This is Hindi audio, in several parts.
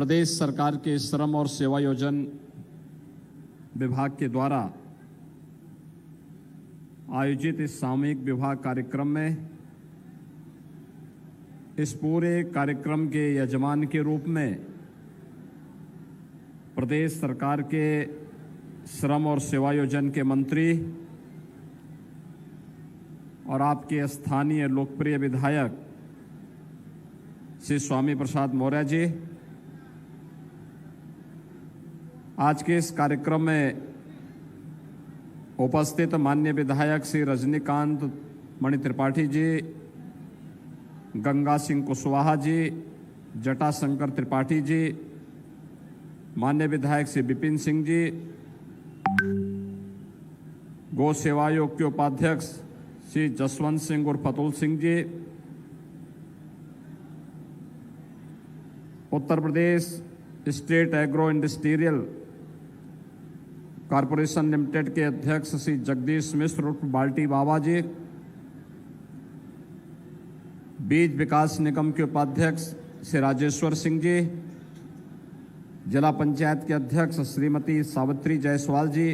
प्रदेश सरकार के श्रम और सेवा योजन विभाग के द्वारा आयोजित इस सामूहिक विवाह कार्यक्रम में इस पूरे कार्यक्रम के यजमान के रूप में प्रदेश सरकार के श्रम और सेवा योजन के मंत्री और आपके स्थानीय लोकप्रिय विधायक श्री स्वामी प्रसाद मौर्य जी, आज के इस कार्यक्रम में उपस्थित माननीय विधायक श्री रजनीकांत मणि त्रिपाठी जी, गंगा सिंह कुशवाहा जी, जटाशंकर त्रिपाठी जी, माननीय विधायक श्री विपिन सिंह जी, गौ सेवा आयोग के उपाध्यक्ष श्री जसवंत सिंह उर्फ Atul Singh ji, Uttar Pradesh state agro industrial corporation limited के अध्यक्ष श्री जगदीश मिश्र उर्फ बाल्टी बाबा जी, बीज विकास निगम के उपाध्यक्ष श्री राजेश्वर सिंह जी, जिला पंचायत के अध्यक्ष श्रीमती सावित्री जायसवाल जी,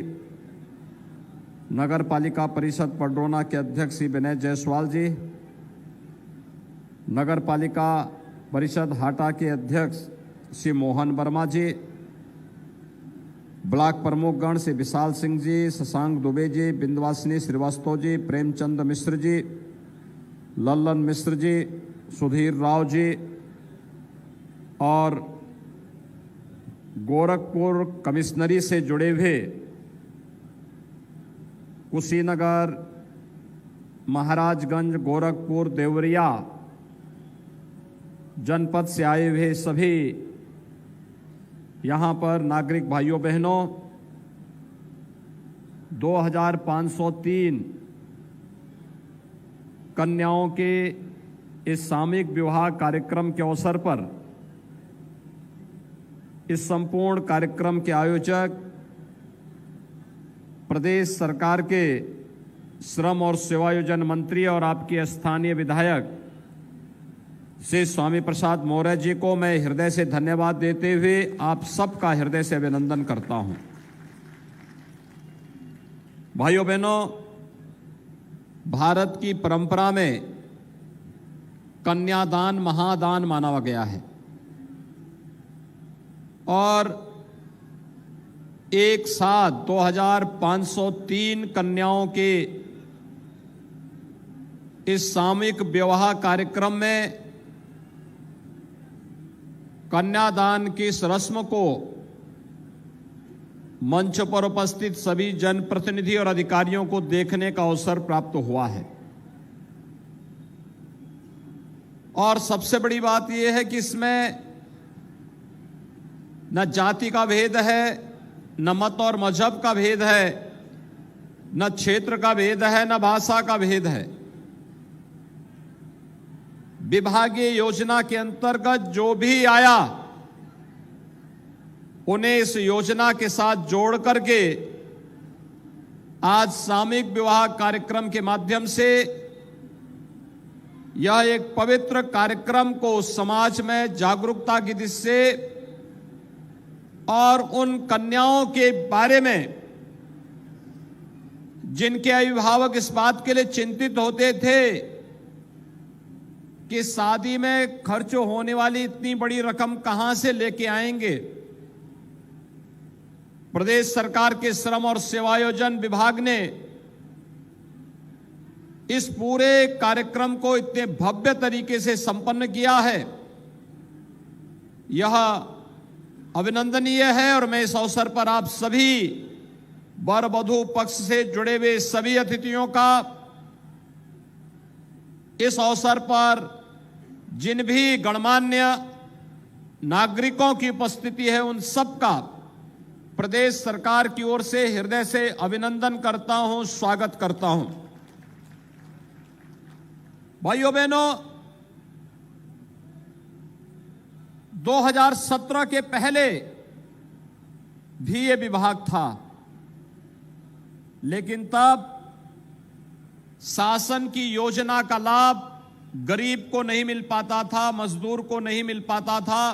नगर पालिका परिषद पडरौना के अध्यक्ष श्री विनय जायसवाल जी, नगर पालिका परिषद हाटा के अध्यक्ष श्री मोहन वर्मा जी, ब्लॉक प्रमुखगण श्री विशाल सिंह जी, शशांक दुबे जी, बिंदवासिनी श्रीवास्तव जी, प्रेमचंद मिश्र जी, लल्लन मिश्र जी, सुधीर राव जी और गोरखपुर कमिश्नरी से जुड़े हुए कुशीनगर, महाराजगंज, गोरखपुर, देवरिया जनपद से आए हुए सभी यहाँ पर नागरिक भाइयों बहनों, 2503 कन्याओं के इस सामूहिक विवाह कार्यक्रम के अवसर पर इस संपूर्ण कार्यक्रम के आयोजक प्रदेश सरकार के श्रम और सेवा योजन मंत्री और आपके स्थानीय विधायक श्री स्वामी प्रसाद मौर्य जी को मैं हृदय से धन्यवाद देते हुए आप सबका हृदय से अभिनंदन करता हूं। भाइयों बहनों, भारत की परंपरा में कन्यादान महादान माना गया है और एक साथ 2503 कन्याओं के इस सामूहिक विवाह कार्यक्रम में कन्यादान की इस रस्म को मंच पर उपस्थित सभी जनप्रतिनिधि और अधिकारियों को देखने का अवसर प्राप्त हुआ है। और सबसे बड़ी बात यह है कि इसमें न जाति का भेद है, न मत और मजहब का भेद है, न क्षेत्र का भेद है, न भाषा का भेद है। विभागीय योजना के अंतर्गत जो भी आया उन्हें इस योजना के साथ जोड़ करके आज सामूहिक विवाह कार्यक्रम के माध्यम से यह एक पवित्र कार्यक्रम को समाज में जागरूकता की दृष्टि से और उन कन्याओं के बारे में जिनके अभिभावक इस बात के लिए चिंतित होते थे कि शादी में खर्च होने वाली इतनी बड़ी रकम कहां से लेके आएंगे, प्रदेश सरकार के श्रम और सेवायोजन विभाग ने इस पूरे कार्यक्रम को इतने भव्य तरीके से संपन्न किया है। यह अभिनंदनीय है और मैं इस अवसर पर आप सभी वर वधू पक्ष से जुड़े हुए सभी अतिथियों का, इस अवसर पर जिन भी गणमान्य नागरिकों की उपस्थिति है उन सबका प्रदेश सरकार की ओर से हृदय से अभिनंदन करता हूं, स्वागत करता हूं। भाइयों बहनों, 2017 के पहले भी ये विभाग था, लेकिन तब शासन की योजना का लाभ गरीब को नहीं मिल पाता था, मजदूर को नहीं मिल पाता था।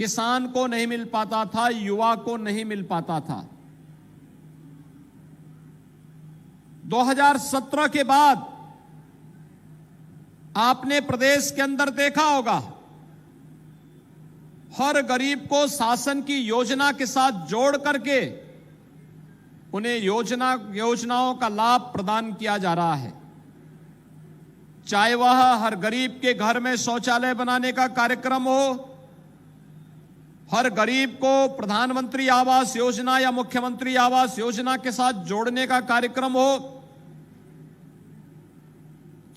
किसान को नहीं मिल पाता था, युवा को नहीं मिल पाता था। 2017 के बाद आपने प्रदेश के अंदर देखा होगा, हर गरीब को शासन की योजना के साथ जोड़ करके उन्हें योजनाओं का लाभ प्रदान किया जा रहा है। चाहे वह हर गरीब के घर में शौचालय बनाने का कार्यक्रम हो, हर गरीब को प्रधानमंत्री आवास योजना या मुख्यमंत्री आवास योजना के साथ जोड़ने का कार्यक्रम हो,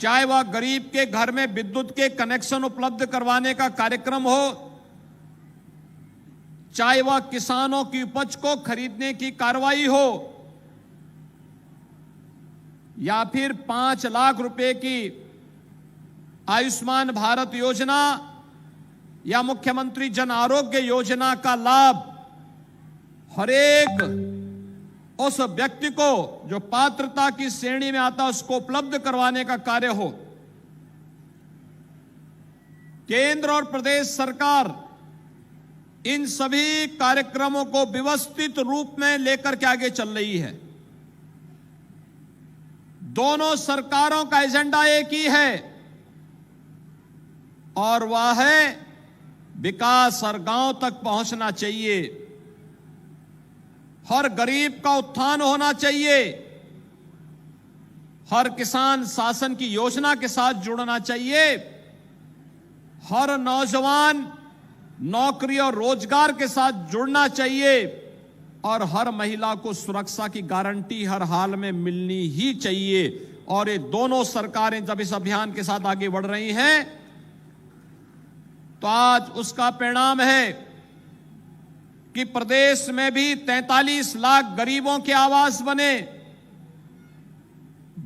चाहे वह गरीब के घर में विद्युत के कनेक्शन उपलब्ध करवाने का कार्यक्रम हो, चाहे वह किसानों की उपज को खरीदने की कार्रवाई हो, या फिर 5 लाख रुपए की आयुष्मान भारत योजना या मुख्यमंत्री जन आरोग्य योजना का लाभ हर एक उस व्यक्ति को जो पात्रता की श्रेणी में आता है उसको उपलब्ध करवाने का कार्य हो। केंद्र और प्रदेश सरकार इन सभी कार्यक्रमों को व्यवस्थित रूप में लेकर के आगे चल रही है। दोनों सरकारों का एजेंडा एक ही है और वह है विकास हर गांव तक पहुंचना चाहिए, हर गरीब का उत्थान होना चाहिए, हर किसान शासन की योजना के साथ जुड़ना चाहिए, हर नौजवान नौकरी और रोजगार के साथ जुड़ना चाहिए और हर महिला को सुरक्षा की गारंटी हर हाल में मिलनी ही चाहिए। और ये दोनों सरकारें जब इस अभियान के साथ आगे बढ़ रही हैं तो आज उसका परिणाम है कि प्रदेश में भी 43 लाख गरीबों के आवास बने,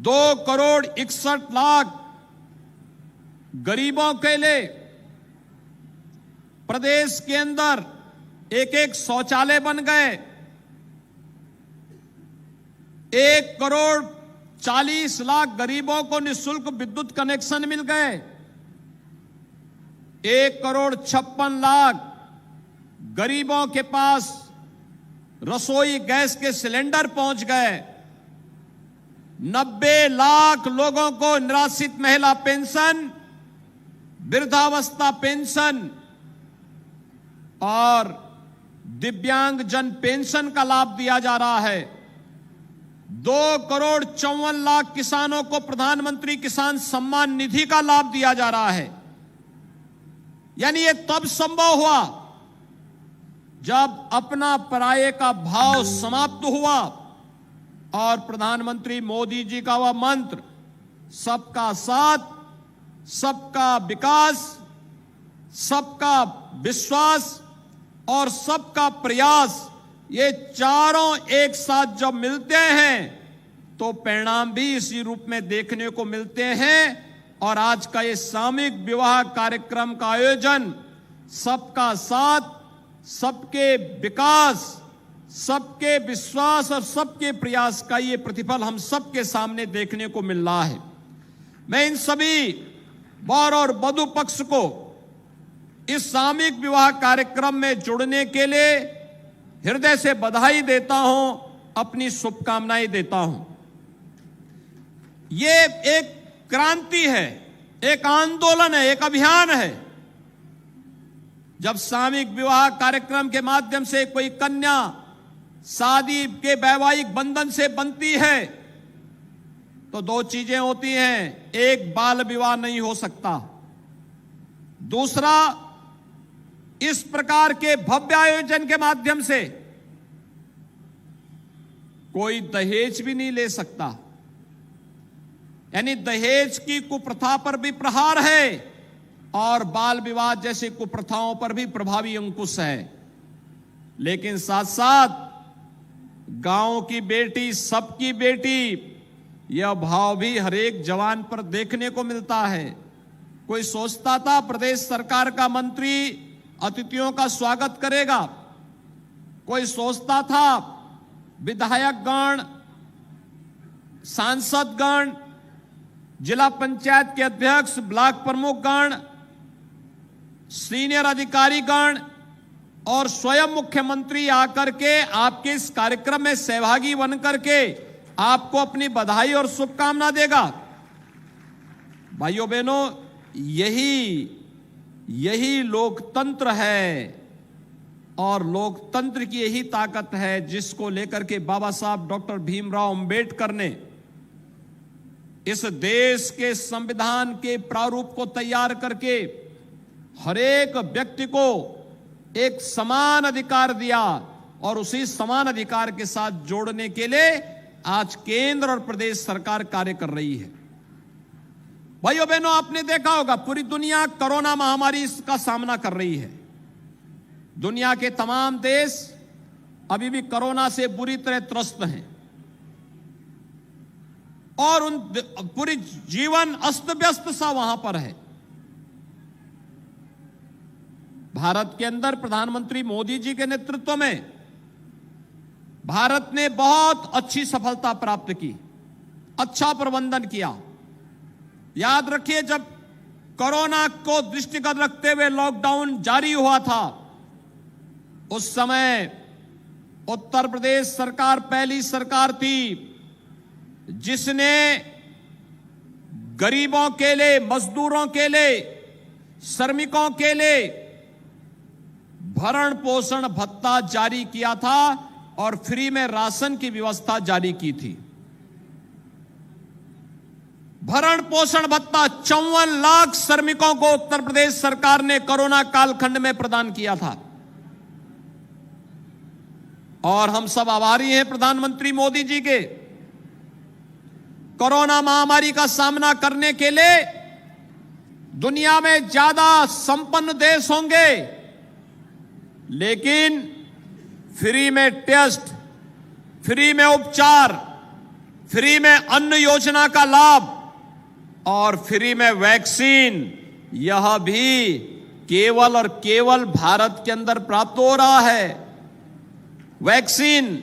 2,61,00,000 गरीबों के लिए प्रदेश के अंदर एक शौचालय बन गए, 1,40,00,000 गरीबों को निःशुल्क विद्युत कनेक्शन मिल गए, 1,56,00,000 गरीबों के पास रसोई गैस के सिलेंडर पहुंच गए, 90 लाख लोगों को निराश्रित महिला पेंशन, वृद्धावस्था पेंशन और दिव्यांग जन पेंशन का लाभ दिया जा रहा है। 2,54,00,000 किसानों को प्रधानमंत्री किसान सम्मान निधि का लाभ दिया जा रहा है। यानी ये तब संभव हुआ जब अपना पराये का भाव समाप्त हुआ और प्रधानमंत्री मोदी जी का वह मंत्र सबका साथ, सबका विकास, सबका विश्वास और सबका प्रयास, ये चारों एक साथ जब मिलते हैं तो परिणाम भी इसी रूप में देखने को मिलते हैं। और आज का ये सामूहिक विवाह कार्यक्रम का आयोजन सबका साथ, सबके विकास, सबके विश्वास और सबके प्रयास का ये प्रतिफल हम सबके सामने देखने को मिल रहा है। मैं इन सभी वर और वधू पक्ष को इस सामूहिक विवाह कार्यक्रम में जुड़ने के लिए हृदय से बधाई देता हूं, अपनी शुभकामनाएं देता हूं। ये एक क्रांति है, एक आंदोलन है, एक अभियान है। जब सामूहिक विवाह कार्यक्रम के माध्यम से कोई कन्या शादी के वैवाहिक बंधन से बनती है तो 2 चीजें होती हैं, एक बाल विवाह नहीं हो सकता, दूसरा इस प्रकार के भव्य आयोजन के माध्यम से कोई दहेज भी नहीं ले सकता। यानी दहेज की कुप्रथा पर भी प्रहार है और बाल विवाह जैसी कुप्रथाओं पर भी प्रभावी अंकुश है। लेकिन साथ साथ गांव की बेटी, सबकी बेटी, यह भाव भी हर एक जवान पर देखने को मिलता है। कोई सोचता था प्रदेश सरकार का मंत्री अतिथियों का स्वागत करेगा, कोई सोचता था विधायकगण, सांसदगण, जिला पंचायत के अध्यक्ष, ब्लॉक प्रमुखगण, सीनियर अधिकारीगण और स्वयं मुख्यमंत्री आकर के आपके इस कार्यक्रम में सहभागी बनकर के आपको अपनी बधाई और शुभकामना देगा। भाइयों बहनों, यही लोकतंत्र है और लोकतंत्र की यही ताकत है जिसको लेकर के बाबा साहब डॉक्टर भीमराव अंबेडकर ने इस देश के संविधान के प्रारूप को तैयार करके हर एक व्यक्ति को एक समान अधिकार दिया और उसी समान अधिकार के साथ जोड़ने के लिए आज केंद्र और प्रदेश सरकार कार्य कर रही है। भाइयों बहनों, आपने देखा होगा पूरी दुनिया कोरोना महामारी का सामना कर रही है। दुनिया के तमाम देश अभी भी कोरोना से बुरी तरह त्रस्त हैं और उन पूरी जीवन अस्त व्यस्त सा वहां पर है। भारत के अंदर प्रधानमंत्री मोदी जी के नेतृत्व में भारत ने बहुत अच्छी सफलता प्राप्त की, अच्छा प्रबंधन किया। याद रखिए, जब कोरोना को दृष्टिगत रखते हुए लॉकडाउन जारी हुआ था, उस समय उत्तर प्रदेश सरकार पहली सरकार थी जिसने गरीबों के लिए, मजदूरों के लिए, श्रमिकों के लिए भरण पोषण भत्ता जारी किया था और फ्री में राशन की व्यवस्था जारी की थी। भरण पोषण भत्ता 54 लाख श्रमिकों को उत्तर प्रदेश सरकार ने कोरोना कालखंड में प्रदान किया था और हम सब आभारी हैं प्रधानमंत्री मोदी जी के। कोरोना महामारी का सामना करने के लिए दुनिया में ज्यादा संपन्न देश होंगे, लेकिन फ्री में टेस्ट, फ्री में उपचार, फ्री में अन्न योजना का लाभ और फ्री में वैक्सीन, यह भी केवल और केवल भारत के अंदर प्राप्त हो रहा है। वैक्सीन,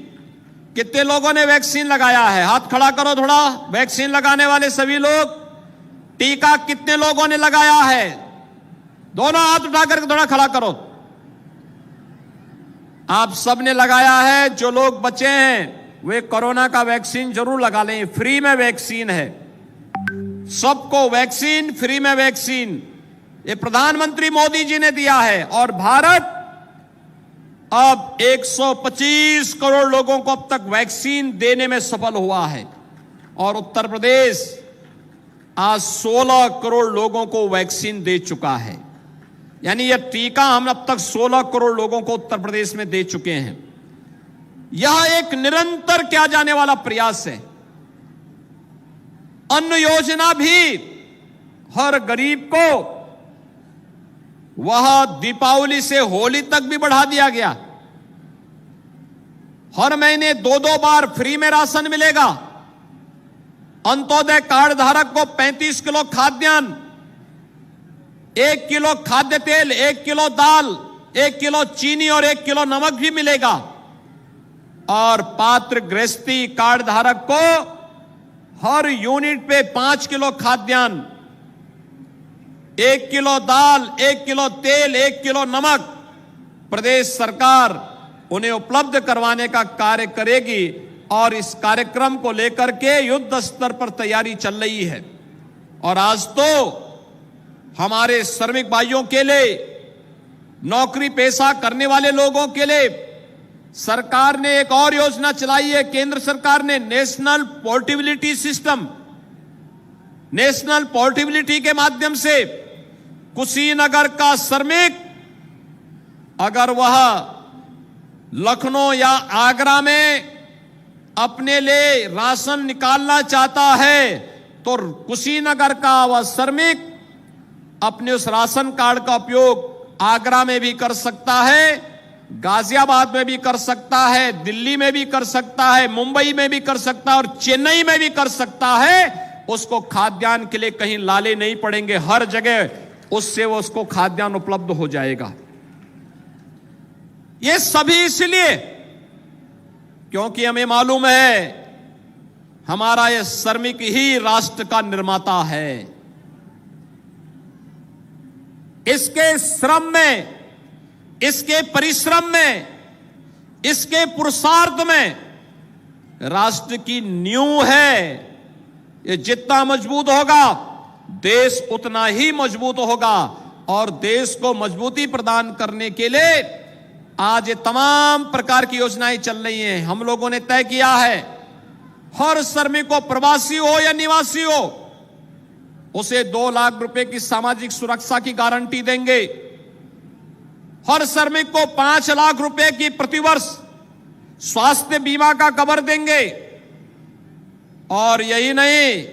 कितने लोगों ने वैक्सीन लगाया है? हाथ खड़ा करो थोड़ा। वैक्सीन लगाने वाले सभी लोग। टीका कितने लोगों ने लगाया है? दोनों हाथ उठाकर थोड़ा खड़ा करो। आप सब ने लगाया है। जो लोग बचे हैं वे कोरोना का वैक्सीन जरूर लगा लें। फ्री में वैक्सीन है, सबको वैक्सीन, फ्री में वैक्सीन, ये प्रधानमंत्री मोदी जी ने दिया है। और भारत अब 125 करोड़ लोगों को अब तक वैक्सीन देने में सफल हुआ है और उत्तर प्रदेश आज 16 करोड़ लोगों को वैक्सीन दे चुका है। यानी यह टीका हम अब तक 16 करोड़ लोगों को उत्तर प्रदेश में दे चुके हैं। यह एक निरंतर किया जाने वाला प्रयास है। अन्न योजना भी हर गरीब को वह दीपावली से होली तक भी बढ़ा दिया गया। हर महीने 2-2 बार फ्री में राशन मिलेगा। अंत्योदय कार्ड धारक को 35 किलो खाद्यान्न, 1 किलो खाद्य तेल, 1 किलो दाल, 1 किलो चीनी और 1 किलो नमक भी मिलेगा। और पात्र गृहस्थी कार्ड धारक को हर यूनिट पे 5 किलो खाद्यान्न, 1 किलो दाल, 1 किलो तेल, 1 किलो नमक प्रदेश सरकार उन्हें उपलब्ध करवाने का कार्य करेगी। और इस कार्यक्रम को लेकर के युद्ध स्तर पर तैयारी चल रही है। और आज तो हमारे श्रमिक भाइयों के लिए, नौकरी पेशा करने वाले लोगों के लिए सरकार ने एक और योजना चलाई है। केंद्र सरकार ने national portability system, national portability के माध्यम से कुशीनगर का श्रमिक अगर वह लखनऊ या आगरा में अपने लिए राशन निकालना चाहता है तो कुशीनगर का वह श्रमिक अपने उस राशन कार्ड का उपयोग आगरा में भी कर सकता है, गाजियाबाद में भी कर सकता है, दिल्ली में भी कर सकता है, मुंबई में भी कर सकता है और चेन्नई में भी कर सकता है। उसको खाद्यान्न के लिए कहीं लाले नहीं पड़ेंगे, हर जगह उससे वो उसको खाद्यान्न उपलब्ध हो जाएगा। ये सभी इसलिए क्योंकि हमें मालूम है हमारा यह श्रमिक ही राष्ट्र का निर्माता है। इसके श्रम में इसके परिश्रम में, इसके पुरुषार्थ में राष्ट्र की नींव है। ये जितना मजबूत होगा, देश उतना ही मजबूत होगा। और देश को मजबूती प्रदान करने के लिए आज ये तमाम प्रकार की योजनाएं चल रही हैं। हम लोगों ने तय किया है, हर श्रमिक को, प्रवासी हो या निवासी हो, उसे 2 लाख रुपए की सामाजिक सुरक्षा की गारंटी देंगे। हर श्रमिक को 5 लाख रुपए की प्रतिवर्ष स्वास्थ्य बीमा का कवर देंगे। और यही नहीं,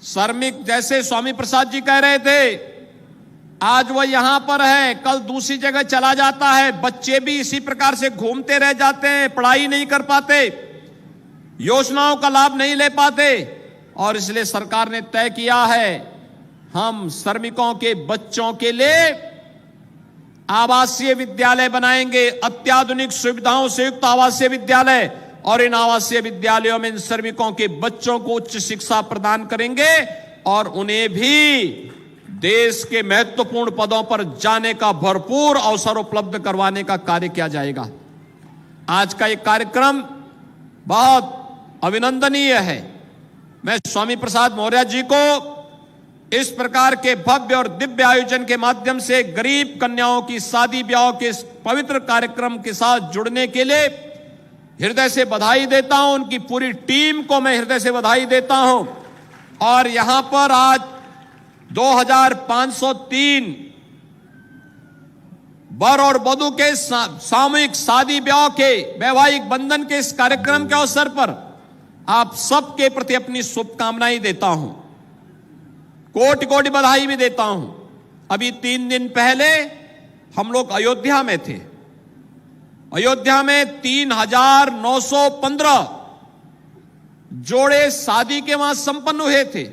श्रमिक जैसे स्वामी प्रसाद जी कह रहे थे, आज वह यहां पर है, कल दूसरी जगह चला जाता है। बच्चे भी इसी प्रकार से घूमते रह जाते हैं, पढ़ाई नहीं कर पाते, योजनाओं का लाभ नहीं ले पाते। और इसलिए सरकार ने तय किया है, हम श्रमिकों के बच्चों के लिए आवासीय विद्यालय बनाएंगे, अत्याधुनिक सुविधाओं से युक्त आवासीय विद्यालय। और इन आवासीय विद्यालयों में इन श्रमिकों के बच्चों को उच्च शिक्षा प्रदान करेंगे और उन्हें भी देश के महत्वपूर्ण पदों पर जाने का भरपूर अवसर उपलब्ध करवाने का कार्य किया जाएगा। आज का ये कार्यक्रम बहुत अभिनंदनीय है। मैं स्वामी प्रसाद मौर्य जी को इस प्रकार के भव्य और दिव्य आयोजन के माध्यम से गरीब कन्याओं की शादी ब्याह के इस पवित्र कार्यक्रम के साथ जुड़ने के लिए हृदय से बधाई देता हूं। उनकी पूरी टीम को मैं हृदय से बधाई देता हूं। और यहां पर आज 2503 वर और वधू के सामूहिक शादी ब्याह के वैवाहिक बंधन के इस कार्यक्रम के अवसर पर आप सबके प्रति अपनी शुभकामनाएं देता हूं, कोटि कोटि बधाई भी देता हूं। अभी 3 दिन पहले हम लोग अयोध्या में थे। अयोध्या में 3915 जोड़े शादी के वहां संपन्न हुए थे।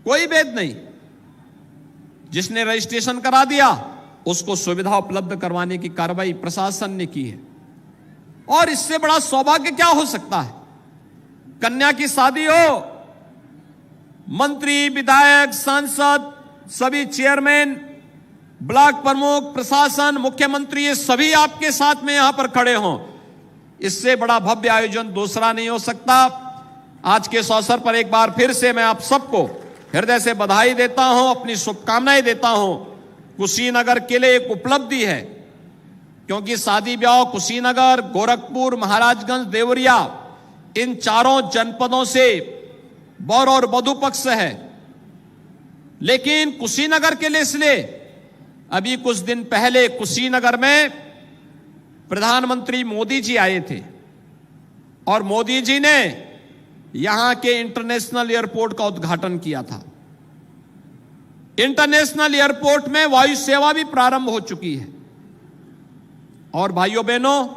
कोई भेद नहीं, जिसने रजिस्ट्रेशन करा दिया उसको सुविधा उपलब्ध करवाने की कार्रवाई प्रशासन ने की है। और इससे बड़ा सौभाग्य क्या हो सकता है? कन्या की शादी हो, मंत्री, विधायक, सांसद, सभी चेयरमैन, ब्लॉक प्रमुख, प्रशासन, मुख्यमंत्री, ये सभी आपके साथ में यहां पर खड़े हों। इससे बड़ा भव्य आयोजन दूसरा नहीं हो सकता। आज के इस अवसर पर एक बार फिर से मैं आप सबको हृदय से बधाई देता हूं, अपनी शुभकामनाएं देता हूं। कुशीनगर के लिए एक उपलब्धि है, क्योंकि शादी ब्याह कुशीनगर, गोरखपुर, महाराजगंज, देवरिया, इन चारों जनपदों से वर और वधू पक्ष है। लेकिन कुशीनगर के लिए इसलिए, अभी कुछ दिन पहले कुशीनगर में प्रधानमंत्री मोदी जी आए थे और मोदी जी ने यहां के इंटरनेशनल एयरपोर्ट का उद्घाटन किया था। इंटरनेशनल एयरपोर्ट में वायु सेवा भी प्रारंभ हो चुकी है। और भाइयों बहनों,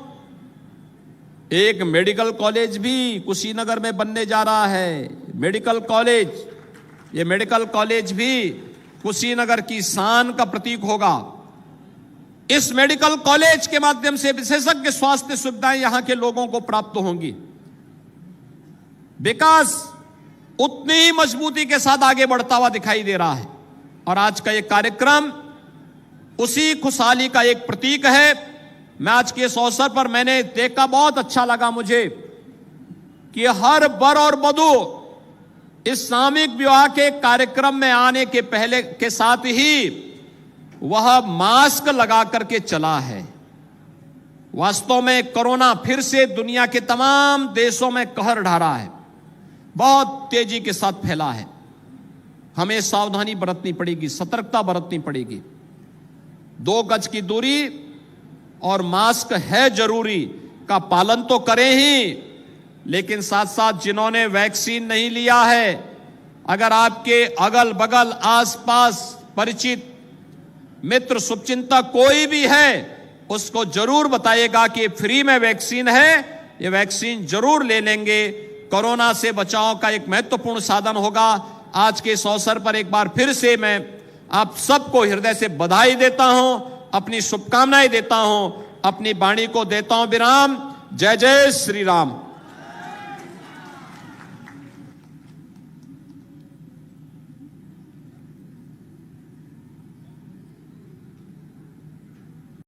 एक मेडिकल कॉलेज भी कुशीनगर में बनने जा रहा है। मेडिकल कॉलेज, ये मेडिकल कॉलेज भी कुशीनगर की शान का प्रतीक होगा। इस मेडिकल कॉलेज के माध्यम से विशेषज्ञ स्वास्थ्य सुविधाएं यहां के लोगों को प्राप्त होंगी। विकास उतनी ही मजबूती के साथ आगे बढ़ता हुआ दिखाई दे रहा है। और आज का यह कार्यक्रम उसी खुशहाली का एक प्रतीक है। मैं आज के इस अवसर पर मैंने देखा, बहुत अच्छा लगा मुझे कि हर वर और वधू इस सामूहिक विवाह के कार्यक्रम में आने के पहले के साथ ही वह मास्क लगा करके चला है। वास्तव में कोरोना फिर से दुनिया के तमाम देशों में कहर ढा रहा है, बहुत तेजी के साथ फैला है। हमें सावधानी बरतनी पड़ेगी, सतर्कता बरतनी पड़ेगी। 2 गज की दूरी और मास्क है जरूरी का पालन तो करें ही, लेकिन साथ साथ जिन्होंने वैक्सीन नहीं लिया है, अगर आपके अगल बगल आसपास परिचित मित्र शुभचिंतक कोई भी है, उसको जरूर बताइएगा कि फ्री में वैक्सीन है, ये वैक्सीन जरूर ले लेंगे। कोरोना से बचाव का एक महत्वपूर्ण साधन होगा। आज के इस अवसर पर एक बार फिर से मैं आप सबको हृदय से बधाई देता हूं, अपनी शुभकामनाएं देता हूं, अपनी वाणी को देता हूं विराम। जय जय श्री राम।